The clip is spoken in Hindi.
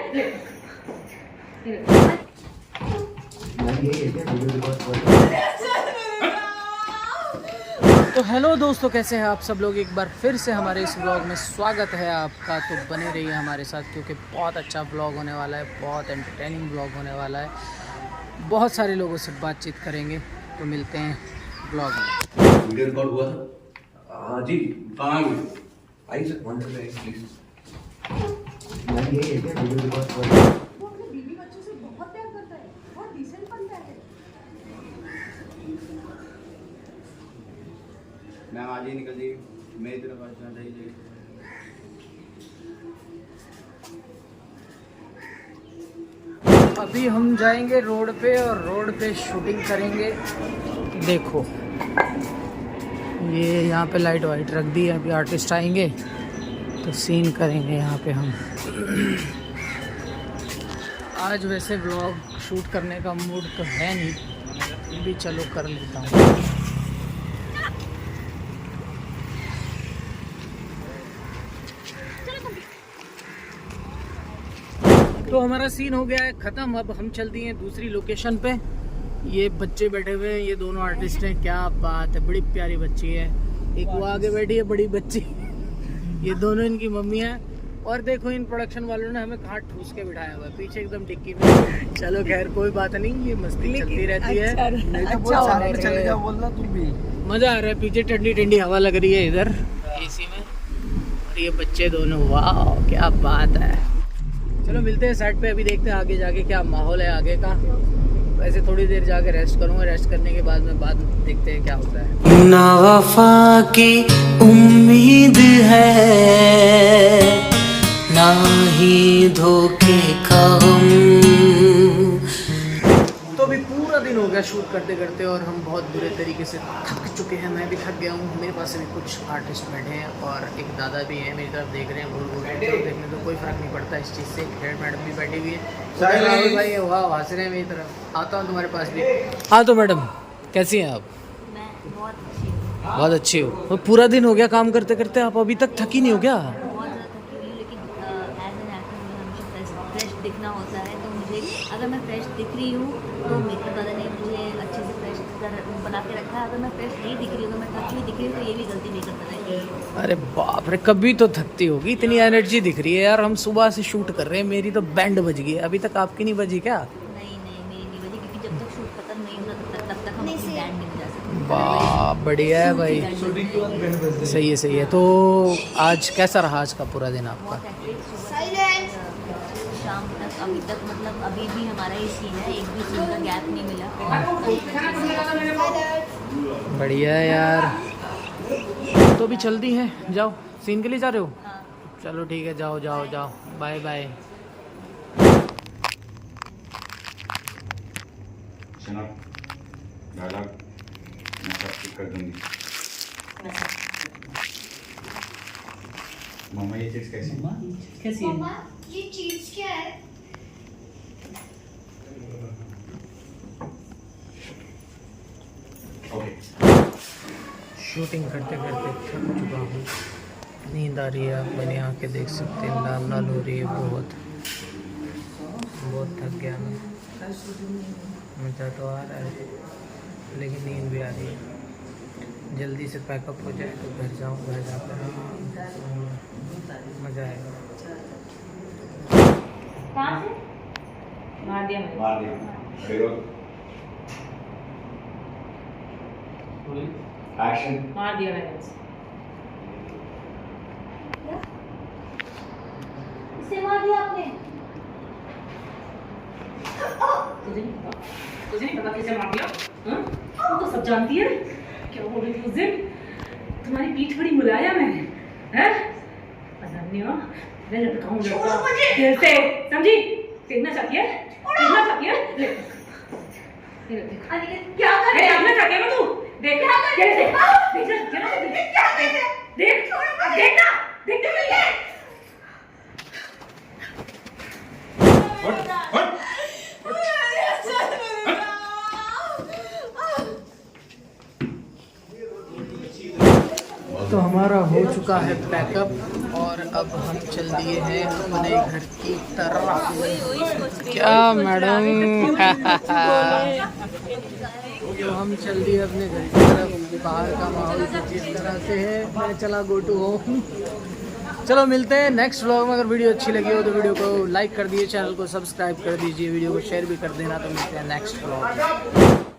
तो हेलो दोस्तों, कैसे हैं आप सब लोग। एक बार फिर से हमारे इस व्लॉग में स्वागत है आपका। तो बने रहिए हमारे साथ क्योंकि बहुत अच्छा व्लॉग होने वाला है, बहुत एंटरटेनिंग व्लॉग होने वाला है। बहुत सारे लोगों से बातचीत करेंगे, तो मिलते हैं व्लॉग में। वीडियो रिकॉर्ड हुआ हाँ जी। कहाँ आई सर प्लीज। वीडियो रिकॉर्ड हुआ। वो अपने बीवी बच्चों से बहुत प्यार करता है, बहुत डिसेंट बनता है। मैम आज ही निकल जाइए, मेरी तरफ आ जाइए। अभी हम जाएंगे रोड पे और रोड पे शूटिंग करेंगे। देखो ये यहाँ पे लाइट वाइट रख दी है, अभी आर्टिस्ट आएंगे तो सीन करेंगे यहाँ पे हम। आज वैसे व्लॉग शूट करने का मूड तो है नहीं, फिर भी चलो कर लेता हूँ। तो हमारा सीन हो गया है ख़त्म। अब हम चल दिए हैं दूसरी लोकेशन पे। ये बच्चे बैठे हुए हैं, ये दोनों आर्टिस्ट हैं। क्या बात है, बड़ी प्यारी बच्ची है। एक वो आगे बैठी है बड़ी बच्ची, ये दोनों इनकी मम्मी है। और देखो इन प्रोडक्शन वालों ने हमें कहाँ ठूस के बिठाया हुआ है, पीछे एकदम डिक्की में। चलो खैर कोई बात नहीं, ये मस्ती चलती रहती है। मज़ा आ रहा है, पीछे ठंडी ठंडी हवा लग रही है इधर एसी में। और ये बच्चे दोनों, वाह क्या बात है। चलो मिलते हैं साइड पे, अभी देखते हैं आगे जाके क्या माहौल है आगे का। वैसे थोड़ी देर जाके रेस्ट करूँगा, रेस्ट करने के बाद में बाद देखते हैं क्या होता है। ना वफा की उम्मीद है, ना ही धोखे का गम। तो अभी पूरा दिन हो गया शूट करते करते और हम बहुत बुरे तरीके से थक चुके हैं। मैं भी थक गया हूँ। मेरे पास अभी कुछ आर्टिस्ट बैठे हैं और एक दादा भी हैं मेरी तरफ देख रहे हैं, भूल देखने तो कोई फ़र्क नहीं पड़ता इस चीज़ से। हेड मैडम भी बैठी हुई है, राहुल भाई वाह हंस रहे हैं मेरी तरफ। आता हूँ तुम्हारे पास भी। हाँ तो मैडम कैसी हैं आप? मैं बहुत अच्छी हूँ, बहुत अच्छी हो। तो पूरा दिन हो गया काम करते करते, आप अभी तक थकी नहीं हो क्या? बहुत ज़्यादा थकी हुई हूँ, लेकिन एज एन एक्टर मुझे हमेशा फ्रेश दिखना होता है। तो मुझे अगर मैं फ्रेश दिख रही हूँ तो मेकअप वाला ने मुझे अच्छे से फ्रेश बना के रखा है। अगर मैं फ्रेश नहीं दिख रही हूँ, अगर मैं थकी हुई दिख रही हूँ, तो ये भी गलती मेकअप वाला की है। अरे बाप रे, कभी तो थकती होगी, इतनी एनर्जी दिख रही है यार। हम सुबह से शूट कर रहे हैं, मेरी तो बैंड बज गई है। अभी तक आपकी नहीं बजी क्या? नहीं नहीं, मेरी नहीं बजी, क्योंकि जब तक शूट खत्म नहीं होता तब तक हम अपनी बैंड नहीं बजा सकते। वाह बढ़िया है भाई, सही है सही है। तो आज कैसा रहा आज का पूरा दिन आपका? बहुत एक्टिव शाम तक, अभी तक मतलब अभी भी हमारा ये सीन है, एक भी सीन का गैप नहीं मिला। बढ़िया है यार। तो अभी चलती हैं, जाओ सीन के लिए जा रहे हो? हाँ। चलो ठीक है, जाओ जाओ जाओ, बाय बाय। डायलॉग मैं सब ठीक कर दूंगी। मम्मा ये चीज़ कैसी है? कैसी है? मम्मा ये चीज क्या है? ओके। शूटिंग करते करते थक चुका हूँ, नींद आ रही है। आप मैंने आँखें देख सकते हैं, लाल लाल हो रही है। बहुत थक गया मैं। मज़ा तो आ रहा है लेकिन नींद भी आ रही है। जल्दी से पैकअप हो जाए तो घर जाऊँ, घर जाकर मज़ा आएगा। कहाँ से? मार दिया मैंने। मार दिया। एक्शन। मार दिया मैंने। इसे मार दिया आपने? तुझे नहीं पता किसे मार दिया? हाँ? तू तो सब जानती है। क्या बोल रही थी उस दिन? तुम्हारी पीठ बड़ी मुलायम है, हैं? अनन्या, मैं लटकाऊं लड़का दिल से, समझी? देखना चाहती है? देखना चाहती है? ले, क्या कर रही है? देखना चाहती है ना तू? देख, क्या कर रही है? देखना चाहती है ना तू? क्या कर रही है? देख, देखना, देखते नहीं है? तो हमारा हो चुका है पैकअप और अब हम चल दिए हैं अपने घर की तरफ। क्या मैडम तो हम चल दिए अपने घर की तरफ। बाहर का माहौल कुछ इस तरह से है। मैं चला गो टू होम। चलो मिलते हैं नेक्स्ट व्लॉग में। अगर वीडियो अच्छी लगी हो तो वीडियो को लाइक कर दीजिए, चैनल को सब्सक्राइब कर दीजिए, वीडियो को शेयर भी कर देना। तो मिलते हैं नेक्स्ट व्लॉग में।